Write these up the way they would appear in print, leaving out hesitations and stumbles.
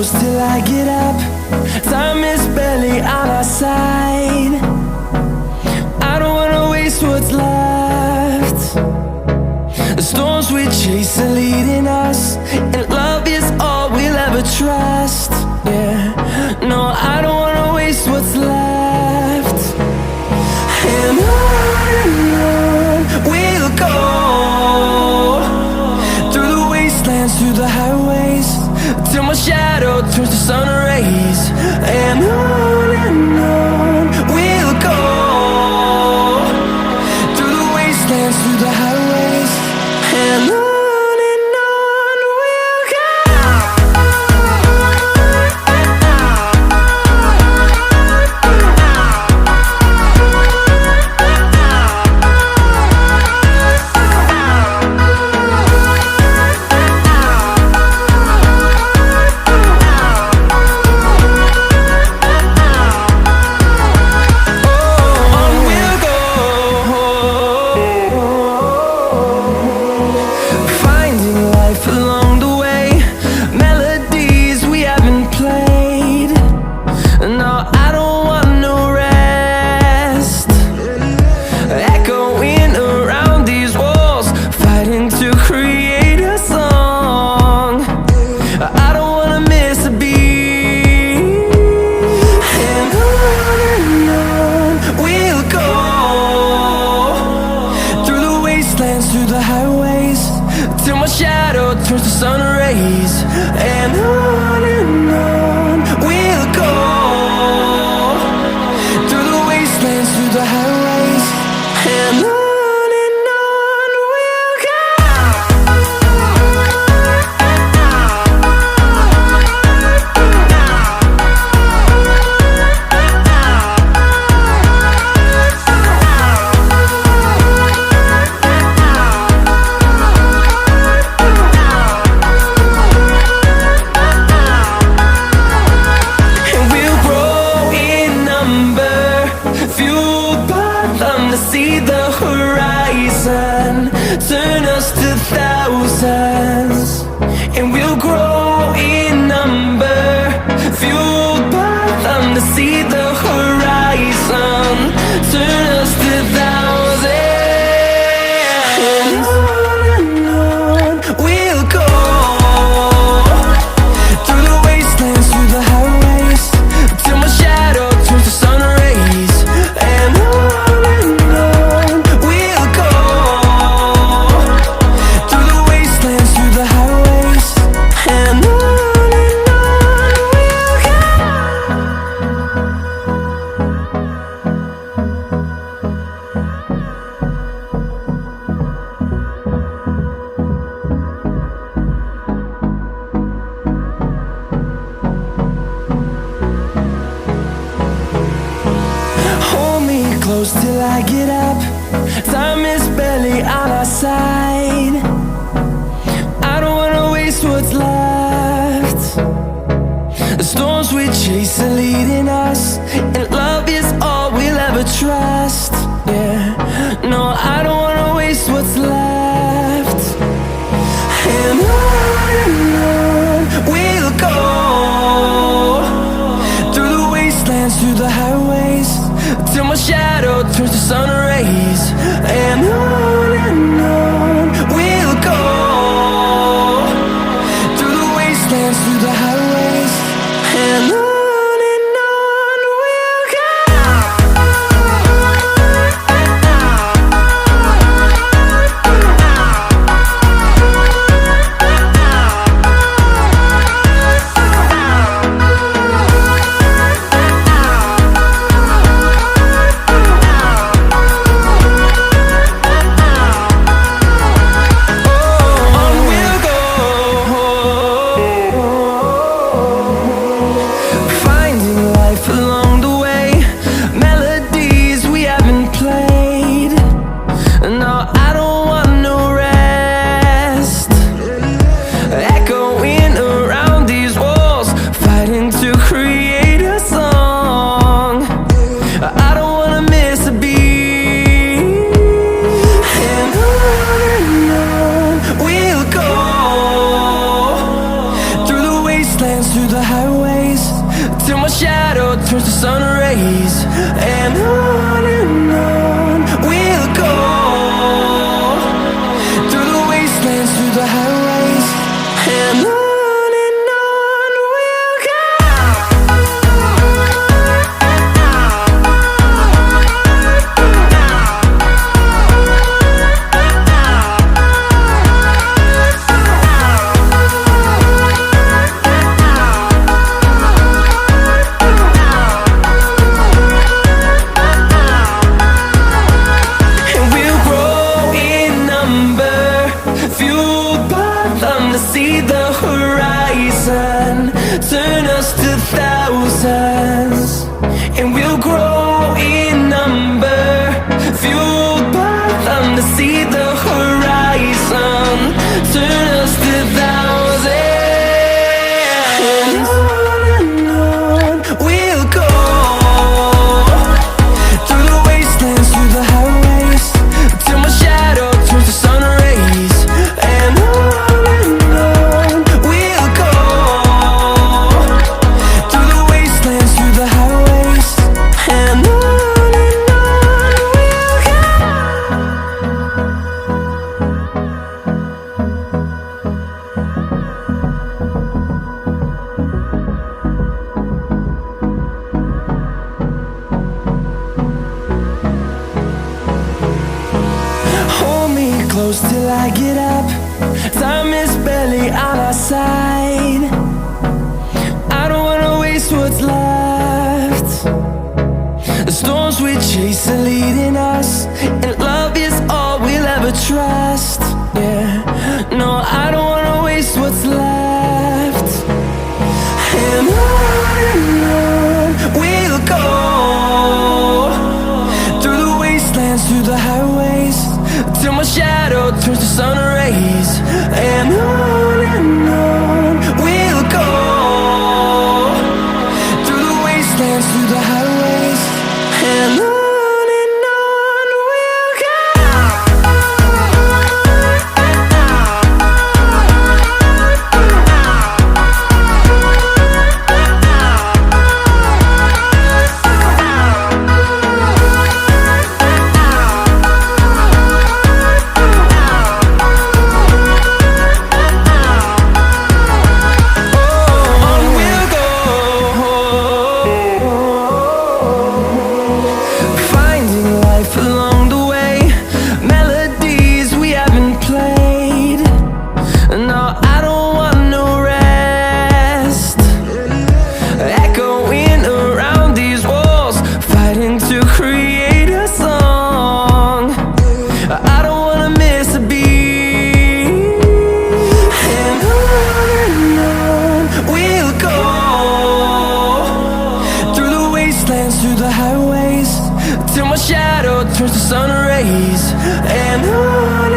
close till I get up. Time is barely on our side. I don't wanna waste what's left. The storms we chase are leading us, and love is all we'll ever trust. Yeah, no, I don't wanna waste what's left. And on we'll go, through the wastelands, through the highways, till my shadow turns to sun rays. And on we'll go, through the wastelands, through the highways, and on. Through the highways, till my shadow turns to sun rays. And on we'll go, through the wastelands, through the highways, and on we'll go. See the horizon turn us to thousands, and we'll grow in number, fueled by them. To see the horizon turn us to thousands, and on we'll go, through the wastelands, through the highways, till my shadow turns to sun rays. And close till I get up. Time is barely on our side. I don't wanna waste what's left. The storms we chase are leading us, and love is all we'll ever trust. Yeah, no, I don't wanna waste what's left. And on we'll go, through the wastelands, through the highways, till my shadow turns to sun rays. And on we'll go, through the wastelands, through the highways, and on. shadow turns to sun rays. And on we'll go, through the wastelands, through the highways. And on we'll go. See the horizon, turn us to thousands, and we'll grow in number, fueled by them to see the horizon, turn us to thousands, and on we'll go, through the wastelands, through the highways, till my shadow turns to sun rays. And close till I get up. Time is barely on our side. I don't wanna waste what's left. The storms we chase are leading us, and love is all we'll ever trust. Yeah, no, I don't wanna waste what's left. And on we'll go, through the wastelands, through the highways, till my shadow turns to sun rays. And on we'll go, through the wastelands, through the highways. And on we'll go. Through the highways, till my shadow turns to sun rays. And on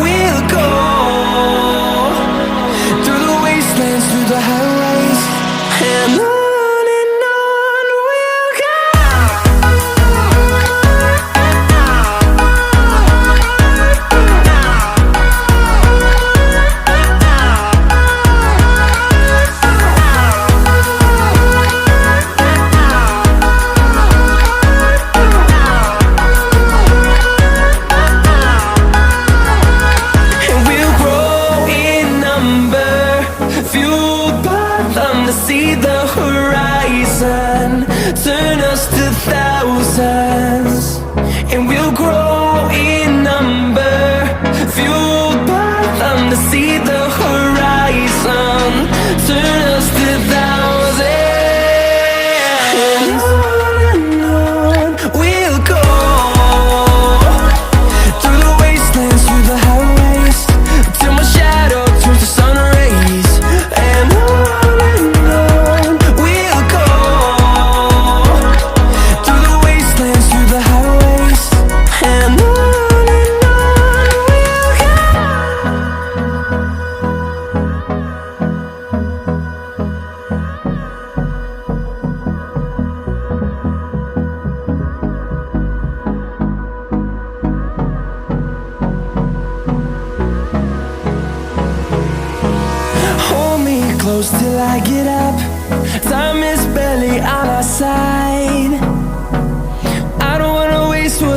we'll go, through the wastelands, through the highways. And on we'll go. See the horizon, turn us to thousands, and we'll grow in number, fueled by them to see the horizon, turn us to thousands, and on we'll go, through the wastelands, through the highways, till my shadow turns to sun rays. And close till I get up. Time is barely our side. I don't wanna waste what's